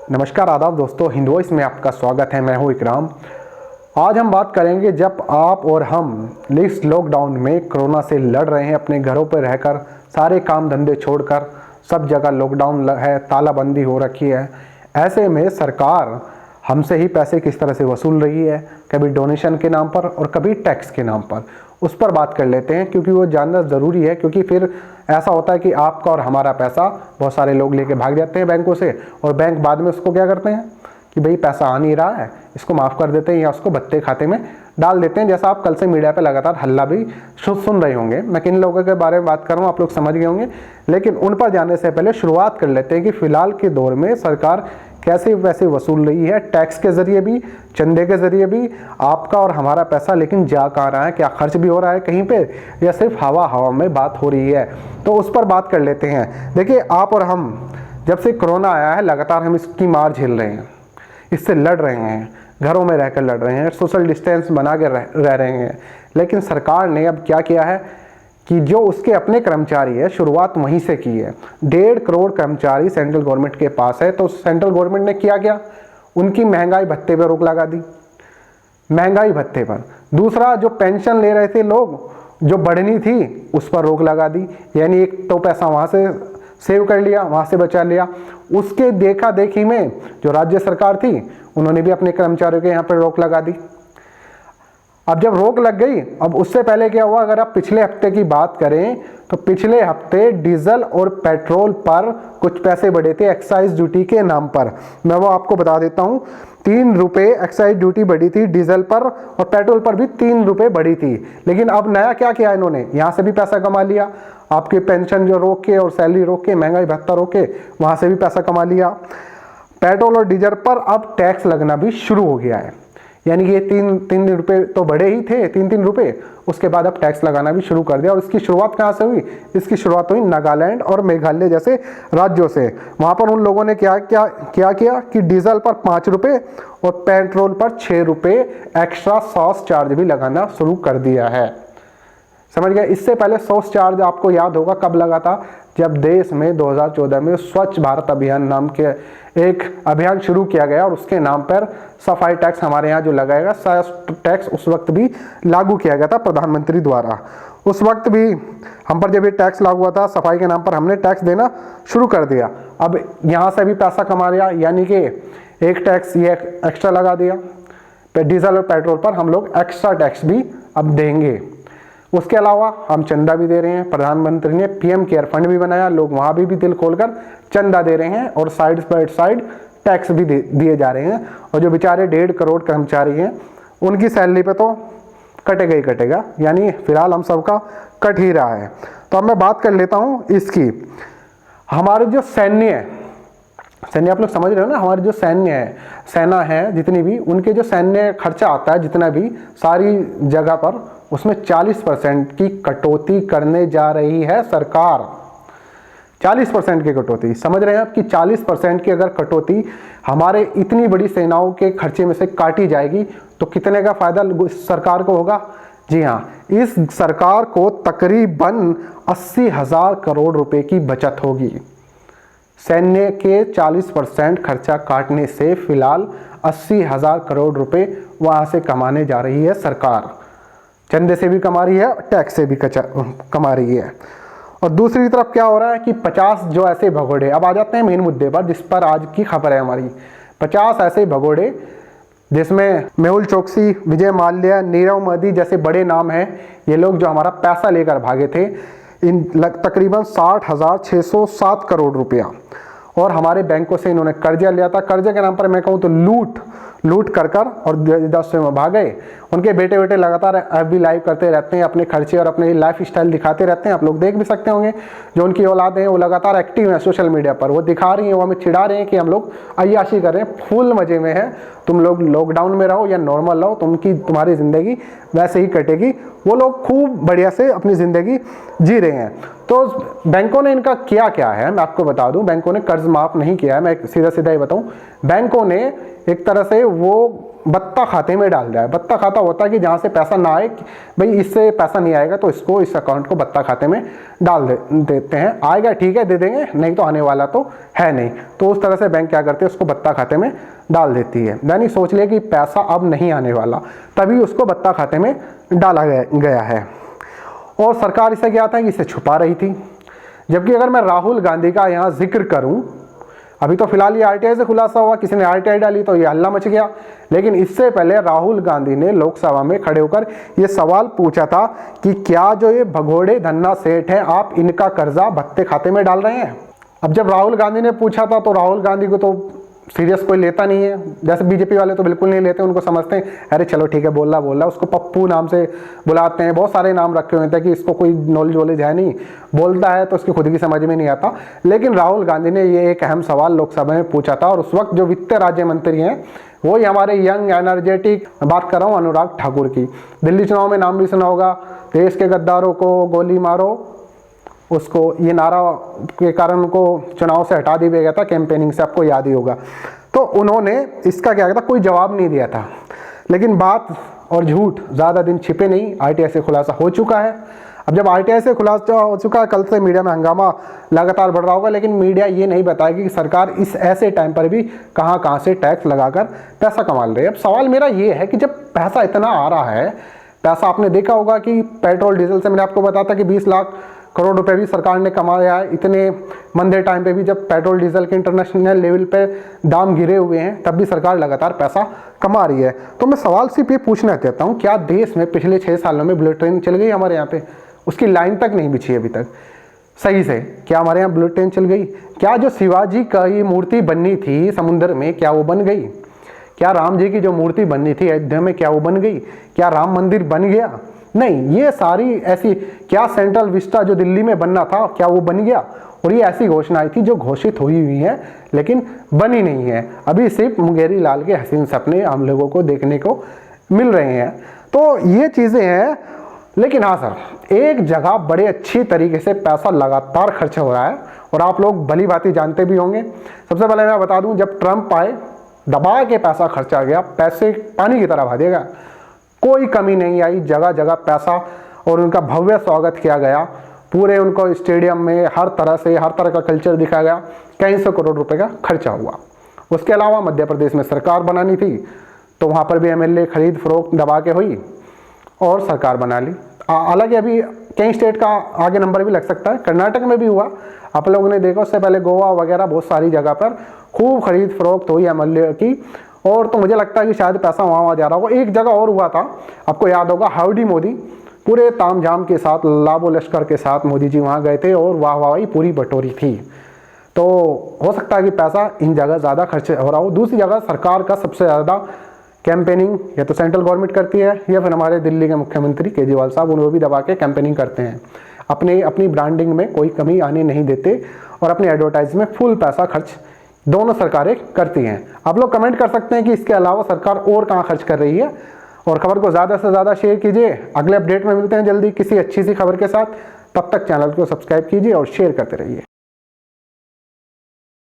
नमस्कार आदाब दोस्तों, हिंद वॉइस में आपका स्वागत है। मैं हूं इकराम। आज हम बात करेंगे जब आप और हम इस लॉकडाउन में कोरोना से लड़ रहे हैं, अपने घरों पर रहकर, सारे काम धंधे छोड़कर, सब जगह लॉकडाउन है, तालाबंदी हो रखी है। ऐसे में सरकार हमसे ही पैसे किस तरह से वसूल रही है, कभी डोनेशन के नाम पर और कभी टैक्स के नाम पर, उस पर बात कर लेते हैं, क्योंकि वो जानना ज़रूरी है। क्योंकि फिर ऐसा होता है कि आपका और हमारा पैसा बहुत सारे लोग लेके भाग जाते हैं बैंकों से, और बैंक बाद में उसको क्या करते हैं कि भाई पैसा आ नहीं रहा है, इसको माफ़ कर देते हैं या उसको भत्ते खाते में डाल देते हैं। जैसा आप कल से मीडिया पे लगातार हल्ला भी सुन रहे होंगे। मैं किन लोगों के बारे में बात कर रहा हूँ आप लोग समझ गए होंगे, लेकिन उन पर जाने से पहले शुरुआत कर लेते हैं कि फिलहाल के दौर में सरकार कैसे पैसे वसूल रही है, टैक्स के जरिए भी, चंदे के जरिए भी, आपका और हमारा पैसा लेकिन जा कहाँ रहा है, क्या खर्च भी हो रहा है कहीं पे या सिर्फ हवा में बात हो रही है, तो उस पर बात कर लेते हैं। देखिए, आप और हम जब से कोरोना आया है लगातार हम इसकी मार झेल रहे हैं, इससे लड़ रहे हैं, घरों में रहकर लड़ रहे हैं, सोशल डिस्टेंस बना के रह रहे हैं। लेकिन सरकार ने अब क्या किया है कि जो उसके अपने कर्मचारी है, शुरुआत वहीं से की है। 1.5 करोड़ कर्मचारी सेंट्रल गवर्नमेंट के पास है, तो सेंट्रल गवर्नमेंट ने किया क्या, उनकी महंगाई भत्ते पर रोक लगा दी, महंगाई भत्ते पर। दूसरा, जो पेंशन ले रहे थे लोग, जो बढ़नी थी उस पर रोक लगा दी, यानी एक तो पैसा वहाँ से सेव कर लिया, वहाँ से बचा लिया। उसके देखा देखी में जो राज्य सरकार थी उन्होंने भी अपने कर्मचारियों के यहाँ पर रोक लगा दी। अब जब रोक लग गई, अब उससे पहले क्या हुआ, अगर आप पिछले हफ्ते की बात करें तो पिछले हफ्ते डीजल और पेट्रोल पर कुछ पैसे बढ़े थे एक्साइज ड्यूटी के नाम पर। मैं वो आपको बता देता हूँ, 3 रुपये एक्साइज ड्यूटी बढ़ी थी डीजल पर, और पेट्रोल पर भी 3 रुपये बढ़ी थी। लेकिन अब नया क्या किया इन्होंने, यहाँ से भी पैसा कमा लिया, आपके पेंशन जो रोक के और सैलरी रोक के, महंगाई भत्ता रोक के, वहाँ से भी पैसा कमा लिया। पेट्रोल और डीजल पर अब टैक्स लगना भी शुरू हो गया है, यानी कि ये 3 रुपये तो बढ़े ही थे, 3 रुपये, उसके बाद अब टैक्स लगाना भी शुरू कर दिया। और इसकी शुरुआत कहाँ से हुई, इसकी शुरुआत हुई नागालैंड और मेघालय जैसे राज्यों से। वहाँ पर उन लोगों ने क्या किया कि डीजल पर 5 रुपये और पेट्रोल पर 6 रुपये एक्स्ट्रा सॉस चार्ज भी लगाना शुरू कर दिया है। समझ गए। इससे पहले सॉस चार्ज आपको याद होगा कब लगा था, जब देश में 2014 में स्वच्छ भारत अभियान नाम के एक अभियान शुरू किया गया, और उसके नाम पर सफाई टैक्स हमारे यहाँ जो लगाएगा, टैक्स उस वक्त भी लागू किया गया था प्रधानमंत्री द्वारा। उस वक्त भी हम पर जब ये टैक्स लागू हुआ था, सफाई के नाम पर हमने टैक्स देना शुरू कर दिया। अब यहाँ से भी पैसा कमा लिया, यानी कि एक टैक्स ये एक्स्ट्रा लगा दिया, डीजल और पेट्रोल पर हम लोग एक्स्ट्रा टैक्स भी अब देंगे। उसके अलावा हम चंदा भी दे रहे हैं, प्रधानमंत्री ने पीएम केयर फंड भी बनाया, लोग वहाँ भी दिल खोलकर चंदा दे रहे हैं, और साइड बाय साइड टैक्स भी दिए जा रहे हैं। और जो बेचारे 1.5 करोड़ कर्मचारी हैं उनकी सैलरी पे तो कटेगा ही कटेगा, यानी फिलहाल हम सबका कट ही रहा है। तो अब मैं बात कर लेता हूँ इसकी। हमारे जो सैन्य आप लोग समझ रहे हो ना, हमारी जो सैन्य है, सेना है जितनी भी, उनके जो सैन्य खर्चा आता है जितना भी सारी जगह पर, उसमें 40% की कटौती करने जा रही है सरकार। 40% की कटौती, समझ रहे हैं आप कि 40% की अगर कटौती हमारे इतनी बड़ी सेनाओं के खर्चे में से काटी जाएगी तो कितने का फायदा सरकार को होगा। जी हाँ, इस सरकार को तकरीबन 80,000 करोड़ रुपए की बचत होगी। सैन्य के 40% खर्चा काटने से फिलहाल 80,000 करोड़ रुपए वहां से कमाने जा रही है सरकार। चंदे से भी कमा रही है, टैक्स से भी कमा रही है। और दूसरी तरफ क्या हो रहा है कि 50 जो ऐसे भगोड़े, अब आ जाते हैं मेन मुद्दे पर जिस पर आज की खबर है हमारी। 50 ऐसे भगोड़े जिसमें मेहुल चोकसी, विजय माल्या, नीरव मोदी जैसे बड़े नाम हैं, ये लोग जो हमारा पैसा लेकर भागे थे, इन तकरीबन 60,607 करोड़ रुपया, और हमारे बैंकों से इन्होंने कर्जा लिया था। कर्जे के नाम पर मैं कहूँ तो लूट कर और 10 में भाग गए। उनके बेटे लगातार एफबी लाइव करते रहते हैं, अपने खर्चे और अपने लाइफ स्टाइल दिखाते रहते हैं। आप लोग देख भी सकते होंगे, जो उनकी औलाद हैं वो लगातार एक्टिव हैं सोशल मीडिया पर, वो दिखा रही हैं, वो हमें चिढ़ा रहे हैं कि हम लोग अय्याशी कर रहे हैं, फुल मजे में है, तुम लोग लॉकडाउन में रहो या नॉर्मल रहो, तुम्हारी ज़िंदगी वैसे ही कटेगी। वो लोग खूब बढ़िया से अपनी ज़िंदगी जी रहे हैं। तो बैंकों ने इनका किया क्या है मैं आपको बता दूं। बैंकों ने कर्ज माफ नहीं किया है, मैं सीधा सीधा ही बताऊं। बैंकों ने एक तरह से वो बत्ता खाते में डाल दिया है। बत्ता खाता होता है कि जहां से पैसा ना आए, भाई इससे पैसा नहीं आएगा तो इसको, इस अकाउंट को बत्ता खाते में डाल देते हैं, आएगा ठीक है दे देंगे, नहीं तो आने वाला तो है नहीं। तो उस तरह से बैंक क्या करते हैं, उसको बत्ता खाते में डाल देती है। यानी सोच लिया कि पैसा अब नहीं आने वाला, तभी उसको बत्ता खाते में डाला गया है। और सरकार इसे क्या था कि इसे छुपा रही थी। जबकि अगर मैं राहुल गांधी का यहाँ जिक्र करूं, अभी तो फिलहाल ये आरटीआई से खुलासा हुआ, किसी ने आरटीआई डाली तो ये हल्ला मच गया। लेकिन इससे पहले राहुल गांधी ने लोकसभा में खड़े होकर ये सवाल पूछा था कि क्या जो ये भगोड़े धन्ना सेठ हैं, आप इनका कर्जा भत्ते खाते में डाल रहे हैं। अब जब राहुल गांधी ने पूछा था तो राहुल गांधी को तो सीरियस कोई लेता नहीं है। जैसे बीजेपी वाले तो बिल्कुल नहीं लेते, उनको समझते हैं अरे चलो ठीक है बोल रहा, उसको पप्पू नाम से बुलाते हैं, बहुत सारे नाम रखे हुए थे कि इसको कोई नॉलेज वॉलेज है नहीं, बोलता है तो उसकी खुद की समझ में नहीं आता। लेकिन राहुल गांधी ने ये एक अहम सवाल लोकसभा में पूछा था, और उस वक्त जो वित्त राज्य मंत्री हैं वो ही हमारे यंग एनर्जेटिक, बात कर रहा हूँ अनुराग ठाकुर की। दिल्ली चुनाव में नाम भी सुना होगा, देश के गद्दारों को गोली मारो, उसको ये नारा के कारण उनको चुनाव से हटा दिया गया था कैंपेनिंग से, आपको याद ही होगा। तो उन्होंने इसका क्या किया था, कोई जवाब नहीं दिया था। लेकिन बात और झूठ ज़्यादा दिन छिपे नहीं, आरटीआई से खुलासा हो चुका है। अब जब आरटीआई से खुलासा हो चुका है, कल से मीडिया में हंगामा लगातार बढ़ रहा होगा, लेकिन मीडिया ये नहीं बताएगी कि सरकार इस ऐसे टाइम पर भी कहाँ कहाँ से टैक्स लगाकर पैसा कमा रही है। अब सवाल मेरा ये है कि जब पैसा इतना आ रहा है, पैसा आपने देखा होगा कि पेट्रोल डीजल से मैंने आपको बताया था कि 20 लाख करोड़ रुपए भी सरकार ने कमाया है। इतने मंदे टाइम पे भी जब पेट्रोल डीजल के इंटरनेशनल लेवल पे दाम गिरे हुए हैं, तब भी सरकार लगातार पैसा कमा रही है। तो मैं सवाल सिर्फ ये पूछना चाहता हूँ, क्या देश में पिछले 6 सालों में बुलेट ट्रेन चल गई हमारे यहाँ पे? उसकी लाइन तक नहीं बिछी अभी तक सही से। क्या हमारे यहाँ बुलेट ट्रेन चल गई? क्या जो शिवाजी का ये मूर्ति बननी थी समुद्र में, क्या वो बन गई? क्या राम जी की जो मूर्ति बननी थी अयोध्या में, क्या वो बन गई? क्या राम मंदिर बन गया? नहीं। ये सारी ऐसी, क्या सेंट्रल विस्टा जो दिल्ली में बनना था, क्या वो बन गया? और ये ऐसी घोषणाएं थी जो घोषित हुई हुई हैं लेकिन बनी नहीं है। अभी सिर्फ मुंगेरी लाल के हसीन सपने हम लोगों को देखने को मिल रहे हैं। तो ये चीज़ें हैं। लेकिन हाँ सर, एक जगह बड़े अच्छी तरीके से पैसा लगातार खर्च हो रहा है, और आप लोग भली भांति जानते भी होंगे। सबसे पहले मैं बता दूं, जब ट्रंप आए दबा के पैसा खर्चा गया, पैसे पानी की तरह बहा दिया गया, कोई कमी नहीं आई, जगह जगह पैसा, और उनका भव्य स्वागत किया गया। पूरे उनको स्टेडियम में हर तरह से, हर तरह का कल्चर दिखाया गया। कई सौ करोड़ रुपए का खर्चा हुआ। उसके अलावा मध्य प्रदेश में सरकार बनानी थी तो वहाँ पर भी एमएलए खरीद फरोख्त दबा के हुई और सरकार बना ली। हालांकि अभी कई स्टेट का आगे नंबर भी लग सकता है, कर्नाटक में भी हुआ, आप लोगों ने देखा। उससे पहले गोवा वगैरह बहुत सारी जगह पर खूब खरीद फरोख्त हुई एमएलए की, और तो मुझे लगता है कि शायद पैसा वहाँ जा रहा होगा। एक जगह और हुआ था, आपको याद होगा, हाउडी मोदी, पूरे तामझाम के साथ, लाबो लश्कर के साथ मोदी जी वहाँ गए थे और वाहवाही पूरी बटोरी थी। तो हो सकता है कि पैसा इन जगह ज़्यादा खर्च हो रहा हो। दूसरी जगह सरकार का सबसे ज़्यादा कैंपेनिंग या तो सेंट्रल गवर्नमेंट करती है, या फिर हमारे दिल्ली के मुख्यमंत्री केजरीवाल साहब, उन्हें भी दबा के कैंपेनिंग करते हैं। अपनी ब्रांडिंग में कोई कमी आने नहीं देते, और अपनी एडवर्टाइज में फुल पैसा खर्च दोनों सरकारें करती हैं। आप लोग कमेंट कर सकते हैं कि इसके अलावा सरकार और कहाँ खर्च कर रही है। और खबर को ज़्यादा से ज़्यादा शेयर कीजिए। अगले अपडेट में मिलते हैं जल्दी किसी अच्छी सी खबर के साथ। तब तक चैनल को सब्सक्राइब कीजिए और शेयर करते रहिए।